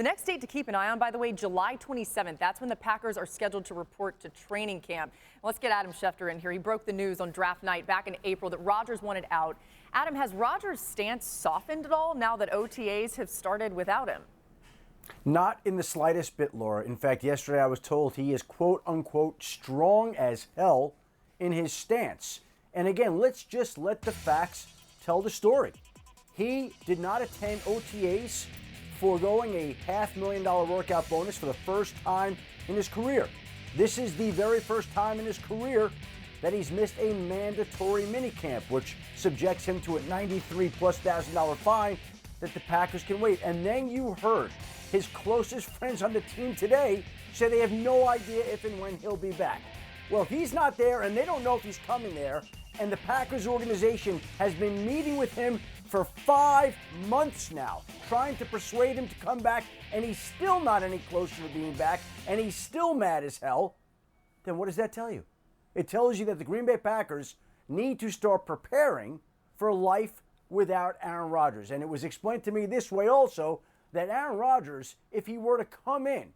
The next date to keep an eye on, by the way, July 27th. That's when the Packers are scheduled to report to training camp. Let's get Adam Schefter in here. He broke the news on draft night back in April that Rodgers wanted out. Adam, has Rodgers' stance softened at all now that OTAs have started without him? Not in the slightest bit, Laura. In fact, yesterday I was told he is quote unquote strong as hell in his stance. And again, let's just let the facts tell the story. He did not attend OTAs, foregoing a $500,000 workout bonus for the first time in his career. This is the very first time in his career that he's missed a mandatory minicamp, which subjects him to a $93,000+ fine that the Packers can waive. And then you heard his closest friends on the team today say they have no idea if and when he'll be back. Well, he's not there, and they don't know if he's coming there. And the Packers organization has been meeting with him for 5 months now, trying to persuade him to come back, and he's still not any closer to being back, and he's still mad as hell. Then what does that tell you? It tells you that the Green Bay Packers need to start preparing for life without Aaron Rodgers. And it was explained to me this way also, that Aaron Rodgers, if he were to come in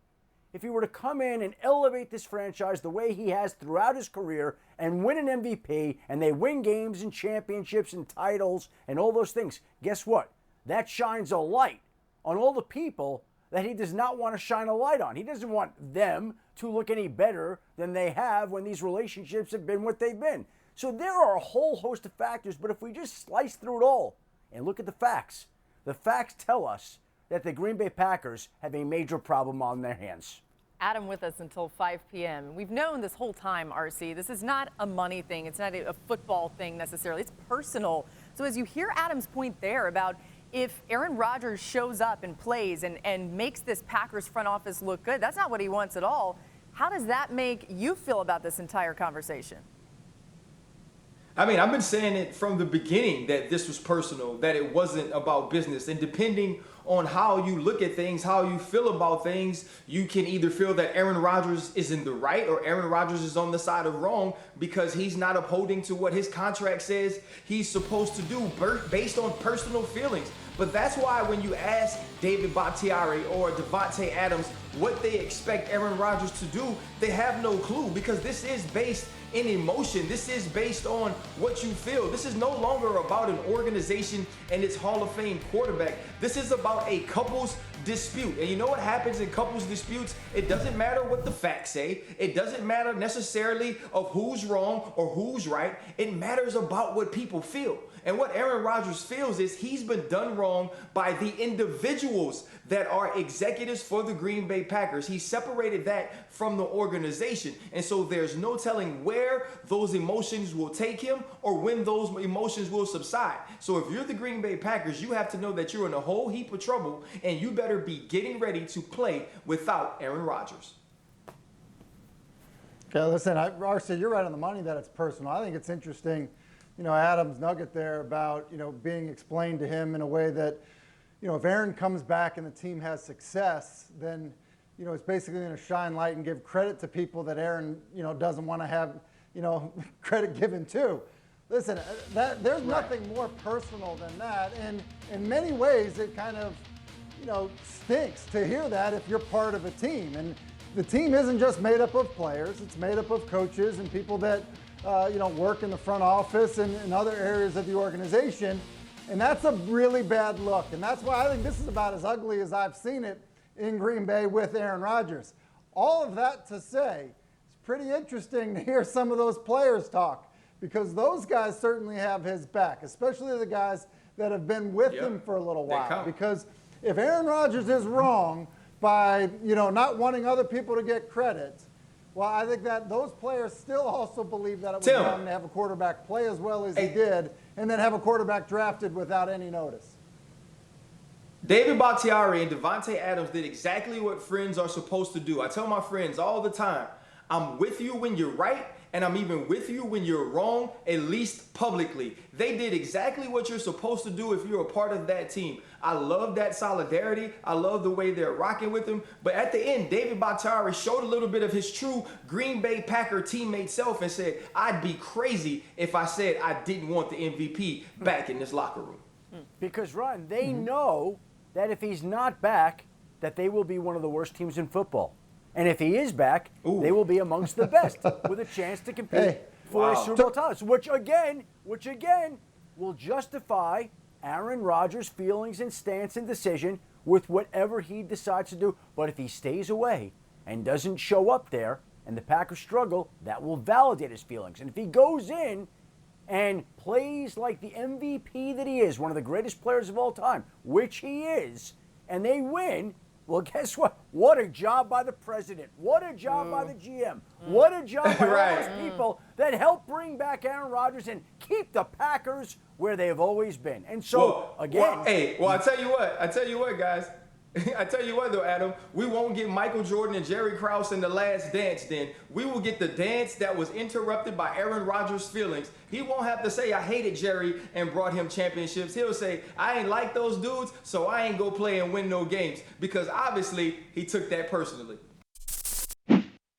and elevate this franchise the way he has throughout his career and win an MVP, and they win games and championships and titles and all those things, guess what? That shines a light on all the people that he does not want to shine a light on. He doesn't want them to look any better than they have when these relationships have been what they've been. So there are a whole host of factors, but if we just slice through it all and look at the facts tell us that the Green Bay Packers have a major problem on their hands. Adam with us until 5 p.m. We've known this whole time, RC, this is not a money thing. It's not a football thing necessarily. It's personal. So as you hear Adam's point there about if Aaron Rodgers shows up and plays and makes this Packers front office look good, that's not what he wants at all. How does that make you feel about this entire conversation? I mean, I've been saying it from the beginning that this was personal, that it wasn't about business. And depending on how you look at things, how you feel about things, you can either feel that Aaron Rodgers is in the right or Aaron Rodgers is on the side of wrong because he's not upholding to what his contract says he's supposed to do based on personal feelings. But that's why when you ask David Bakhtiari or Davante Adams what they expect Aaron Rodgers to do, they have no clue because this is based in emotion. This is based on what you feel. This is no longer about an organization and its Hall of Fame quarterback. This is about a couple's dispute. And you know what happens in couples disputes? It doesn't matter what the facts say. It doesn't matter necessarily of who's wrong or who's right. It matters about what people feel. And what Aaron Rodgers feels is he's been done wrong by the individuals that are executives for the Green Bay Packers. He separated that from the organization. And so there's no telling where those emotions will take him or when those emotions will subside. So if you're the Green Bay Packers, you have to know that you're in a whole heap of trouble and you better be getting ready to play without Aaron Rodgers. Okay, listen, RC, you're right on the money that it's personal. I think it's interesting, Adam's nugget there about, being explained to him in a way that, if Aaron comes back and the team has success, then, it's basically going to shine light and give credit to people that Aaron, doesn't want to have, credit given to. Listen, there's nothing more personal than that. And in many ways, it kind of, stinks to hear that if you're part of a team. And the team isn't just made up of players. It's made up of coaches and people that, work in the front office and in other areas of the organization. And that's a really bad look. And that's why I think this is about as ugly as I've seen it in Green Bay with Aaron Rodgers. All of that to say, it's pretty interesting to hear some of those players talk because those guys certainly have his back, especially the guys that have been with him for a little while. Because if Aaron Rodgers is wrong by, not wanting other people to get credit, well, I think that those players still also believe that it was wrong to have a quarterback play as well as he did and then have a quarterback drafted without any notice. David Bakhtiari and Davante Adams did exactly what friends are supposed to do. I tell my friends all the time, I'm with you when you're right, and I'm even with you when you're wrong, at least publicly. They did exactly what you're supposed to do if you're a part of that team. I love that solidarity. I love the way they're rocking with him. But at the end, David Bakhtiari showed a little bit of his true Green Bay Packer teammate self and said, I'd be crazy if I said I didn't want the MVP back in this locker room. Because, Ron, they know that if he's not back, that they will be one of the worst teams in football. And if he is back, Ooh. they will be amongst the best with a chance to compete for a Super Bowl title, which again will justify Aaron Rodgers' feelings and stance and decision with whatever he decides to do. But if he stays away and doesn't show up there and the Packers struggle, that will validate his feelings. And if he goes in and plays like the MVP that he is, one of the greatest players of all time, which he is, and they win, well, guess what? What a job by the president. What a job by the GM. What a job by all those people that helped bring back Aaron Rodgers and keep the Packers where they've always been. And so, I tell you what, guys. I tell you what, though, Adam, we won't get Michael Jordan and Jerry Krause in The Last Dance then. We will get the dance that was interrupted by Aaron Rodgers' feelings. He won't have to say, I hated Jerry and brought him championships. He'll say, I ain't like those dudes, so I ain't go play and win no games. Because obviously, he took that personally.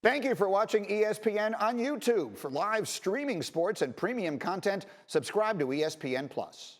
Thank you for watching ESPN on YouTube. For live streaming sports and premium content, subscribe to ESPN+.